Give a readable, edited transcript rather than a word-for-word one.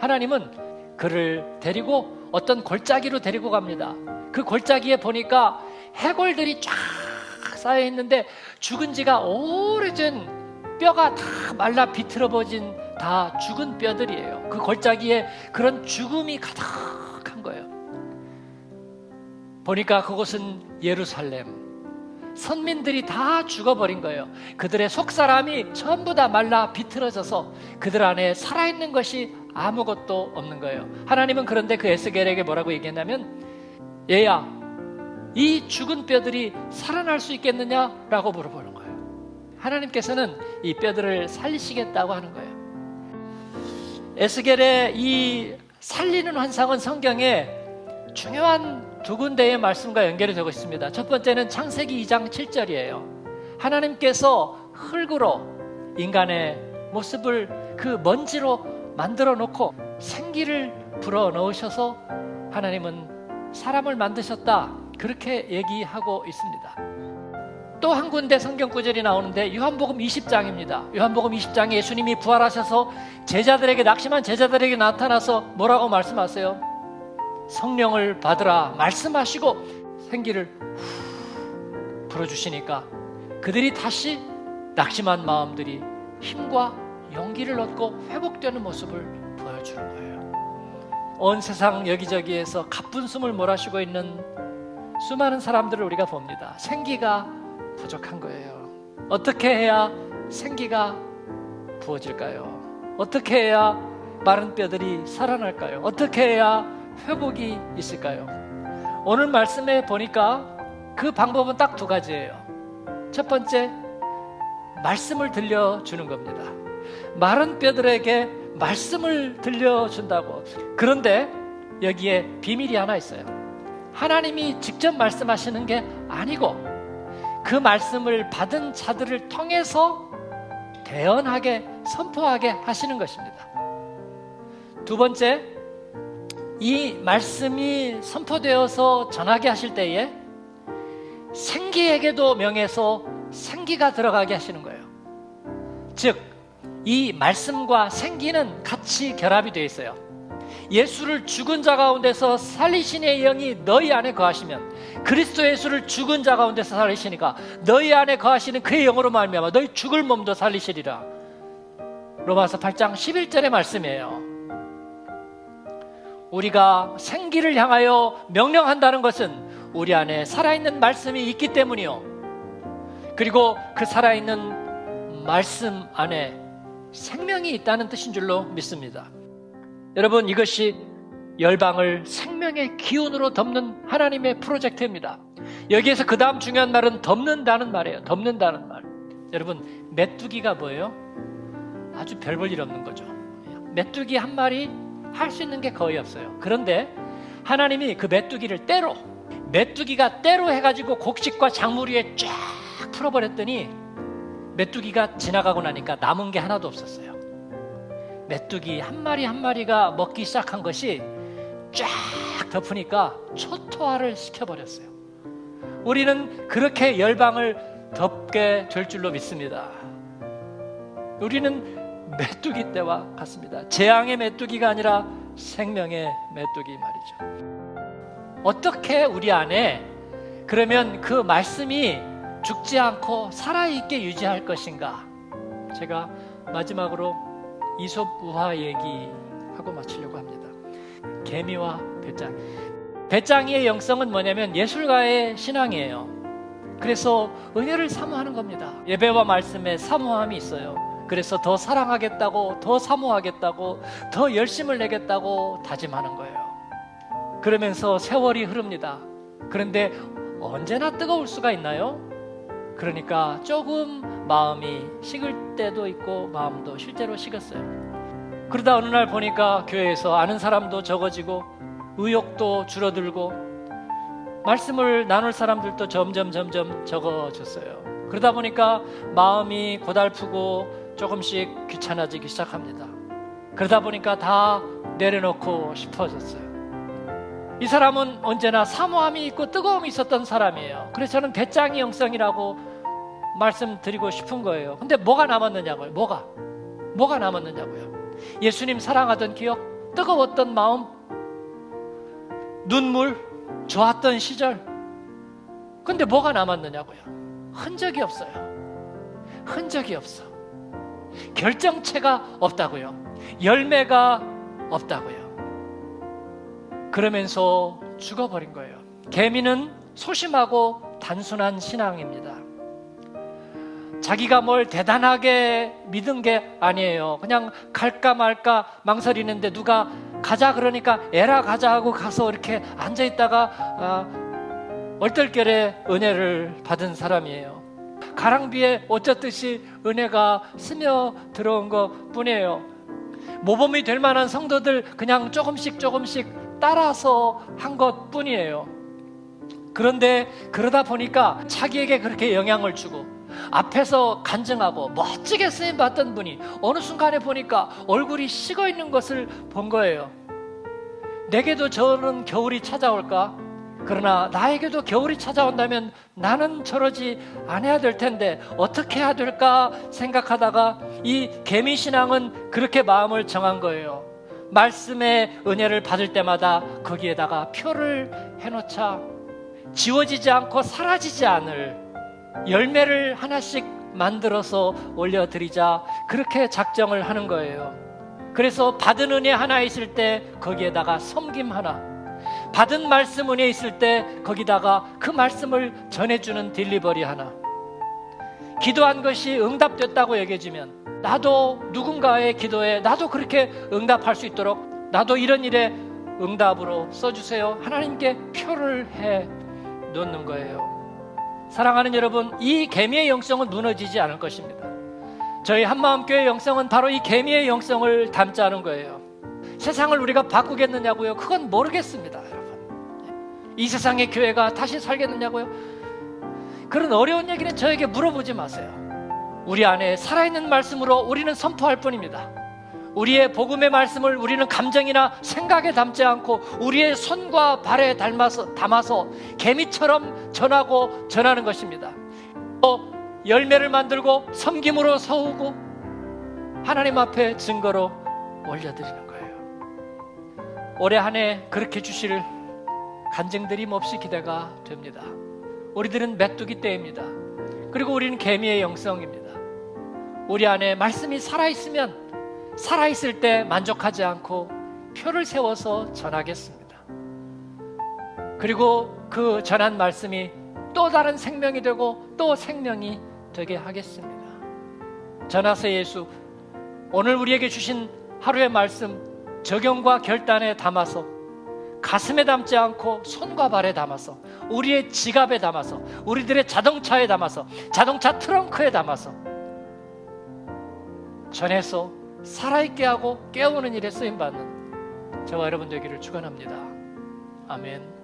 하나님은 그를 데리고 어떤 골짜기로 데리고 갑니다. 그 골짜기에 보니까 해골들이 쫙 쌓여 있는데 죽은 지가 오래전 뼈가 다 말라 비틀어버진 다 죽은 뼈들이에요. 그 골짜기에 그런 죽음이 가득한 거예요. 보니까 그곳은 예루살렘. 선민들이 다 죽어버린 거예요. 그들의 속사람이 전부 다 말라 비틀어져서 그들 안에 살아있는 것이 아무것도 없는 거예요. 하나님은 그런데 그 에스겔에게 뭐라고 얘기했냐면, 얘야, 이 죽은 뼈들이 살아날 수 있겠느냐라고 물어보는 거예요. 하나님께서는 이 뼈들을 살리시겠다고 하는 거예요. 에스겔의 이 살리는 환상은 성경에 중요한 두 군데의 말씀과 연결이 되고 있습니다. 첫 번째는 창세기 2장 7절이에요. 하나님께서 흙으로 인간의 모습을 그 먼지로 만들어 놓고 생기를 불어 넣으셔서 하나님은 사람을 만드셨다, 그렇게 얘기하고 있습니다. 또 한 군데 성경 구절이 나오는데 요한복음 20장입니다. 요한복음 20장에 예수님이 부활하셔서 제자들에게, 낙심한 제자들에게 나타나서 뭐라고 말씀하세요? 성령을 받으라 말씀하시고 생기를 불어주시니까 그들이 다시 낙심한 마음들이 힘과 용기를 얻고 회복되는 모습을 보여주는 거예요. 온 세상 여기저기에서 가쁜 숨을 몰아쉬고 있는 수많은 사람들을 우리가 봅니다. 생기가 부족한 거예요. 어떻게 해야 생기가 부어질까요? 어떻게 해야 마른 뼈들이 살아날까요? 어떻게 해야 회복이 있을까요? 오늘 말씀에 보니까 그 방법은 딱 두 가지예요. 첫 번째, 말씀을 들려주는 겁니다. 마른 뼈들에게 말씀을 들려준다고. 그런데 여기에 비밀이 하나 있어요. 하나님이 직접 말씀하시는 게 아니고 그 말씀을 받은 자들을 통해서 대언하게, 선포하게 하시는 것입니다. 두 번째, 이 말씀이 선포되어서 전하게 하실 때에 생기에게도 명해서 생기가 들어가게 하시는 거예요. 즉, 이 말씀과 생기는 같이 결합이 되어 있어요. 예수를 죽은 자 가운데서 살리신 이의 영이 너희 안에 거하시면, 그리스도 예수를 죽은 자 가운데서 살리시니까 너희 안에 거하시는 그의 영으로 말미암아 너희 죽을 몸도 살리시리라. 로마서 8장 11절의 말씀이에요. 우리가 생기를 향하여 명령한다는 것은 우리 안에 살아있는 말씀이 있기 때문이요, 그리고 그 살아있는 말씀 안에 생명이 있다는 뜻인 줄로 믿습니다. 여러분, 이것이 열방을 생명의 기운으로 덮는 하나님의 프로젝트입니다. 여기에서 그 다음 중요한 말은 덮는다는 말이에요. 덮는다는 말. 여러분, 메뚜기가 뭐예요? 아주 별 볼 일 없는 거죠. 메뚜기 한 마리 할 수 있는 게 거의 없어요. 그런데 하나님이 그 메뚜기가 때로 해가지고 곡식과 작물 위에 쫙 풀어버렸더니 메뚜기가 지나가고 나니까 남은 게 하나도 없었어요. 메뚜기 한 마리 한 마리가 먹기 시작한 것이 쫙 덮으니까 초토화를 시켜버렸어요. 우리는 그렇게 열방을 덮게 될 줄로 믿습니다. 우리는 메뚜기 떼와 같습니다. 재앙의 메뚜기가 아니라 생명의 메뚜기 말이죠. 어떻게 우리 안에 그러면 그 말씀이 죽지 않고 살아있게 유지할 것인가? 제가 마지막으로 이솝 우화 얘기하고 마치려고 합니다. 개미와 배짱이. 배짱이의 영성은 뭐냐면 예술가의 신앙이에요. 그래서 은혜를 사모하는 겁니다. 예배와 말씀에 사모함이 있어요. 그래서 더 사랑하겠다고, 더 사모하겠다고, 더 열심을 내겠다고 다짐하는 거예요. 그러면서 세월이 흐릅니다. 그런데 언제나 뜨거울 수가 있나요? 그러니까 조금 마음이 식을 때도 있고 마음도 실제로 식었어요. 그러다 어느 날 보니까 교회에서 아는 사람도 적어지고 의욕도 줄어들고 말씀을 나눌 사람들도 점점 적어졌어요. 그러다 보니까 마음이 고달프고 조금씩 귀찮아지기 시작합니다. 그러다 보니까 다 내려놓고 싶어졌어요. 이 사람은 언제나 사모함이 있고 뜨거움이 있었던 사람이에요. 그래서 저는 배짱이 영성이라고 말씀드리고 싶은 거예요. 근데 뭐가 남았느냐고요. 뭐가 남았느냐고요. 예수님 사랑하던 기억, 뜨거웠던 마음, 눈물, 좋았던 시절. 근데 뭐가 남았느냐고요? 흔적이 없어요. 흔적이 없어. 결정체가 없다고요. 열매가 없다고요. 그러면서 죽어버린 거예요. 개미는 소심하고 단순한 신앙입니다. 자기가 뭘 대단하게 믿은 게 아니에요. 그냥 갈까 말까 망설이는데 누가 가자 그러니까 에라 가자 하고 가서 이렇게 앉아있다가 얼떨결에 은혜를 받은 사람이에요. 가랑비에 옷 젖듯이 은혜가 스며 들어온 것 뿐이에요. 모범이 될 만한 성도들 그냥 조금씩 따라서 한 것 뿐이에요. 그런데 그러다 보니까 자기에게 그렇게 영향을 주고 앞에서 간증하고 멋지게 쓰임 받던 분이 어느 순간에 보니까 얼굴이 식어 있는 것을 본 거예요. 내게도 저런 겨울이 찾아올까? 그러나 나에게도 겨울이 찾아온다면 나는 저러지 않아야 될 텐데 어떻게 해야 될까 생각하다가 이 개미신앙은 그렇게 마음을 정한 거예요. 말씀의 은혜를 받을 때마다 거기에다가 표를 해놓자 지워지지 않고 사라지지 않을 열매를 하나씩 만들어서 올려드리자, 그렇게 작정을 하는 거예요. 그래서 받은 은혜 하나 있을 때 거기에다가 섬김 하나, 받은 말씀 은혜 있을 때 거기다가 그 말씀을 전해주는 딜리버리 하나, 기도한 것이 응답됐다고 얘기해주면 나도 누군가의 기도에 나도 그렇게 응답할 수 있도록 나도 이런 일에 응답으로 써주세요. 하나님께 표를 해 놓는 거예요. 사랑하는 여러분, 이 개미의 영성은 무너지지 않을 것입니다. 저희 한마음교회 영성은 바로 이 개미의 영성을 담자는 거예요. 세상을 우리가 바꾸겠느냐고요? 그건 모르겠습니다, 여러분. 이 세상의 교회가 다시 살겠느냐고요? 그런 어려운 얘기는 저에게 물어보지 마세요. 우리 안에 살아있는 말씀으로 우리는 선포할 뿐입니다. 우리의 복음의 말씀을 우리는 감정이나 생각에 담지 않고 우리의 손과 발에 담아서 개미처럼 전하고 전하는 것입니다. 또 열매를 만들고 섬김으로 서우고 하나님 앞에 증거로 올려드리는 거예요. 올해 한 해 그렇게 주실 간증들이 몹시 기대가 됩니다. 우리들은 메뚜기 떼입니다. 그리고 우리는 개미의 영성입니다. 우리 안에 말씀이 살아있으면 살아있을 때 만족하지 않고 표를 세워서 전하겠습니다. 그리고 그 전한 말씀이 또 다른 생명이 되고 또 생명이 되게 하겠습니다. 전하세 예수, 오늘 우리에게 주신 하루의 말씀 적용과 결단에 담아서 가슴에 담지 않고 손과 발에 담아서 우리의 지갑에 담아서 우리들의 자동차에 담아서 자동차 트렁크에 담아서 전해서 살아있게 하고 깨우는 일에 쓰임받는 저와 여러분 되기를 축원합니다. 아멘.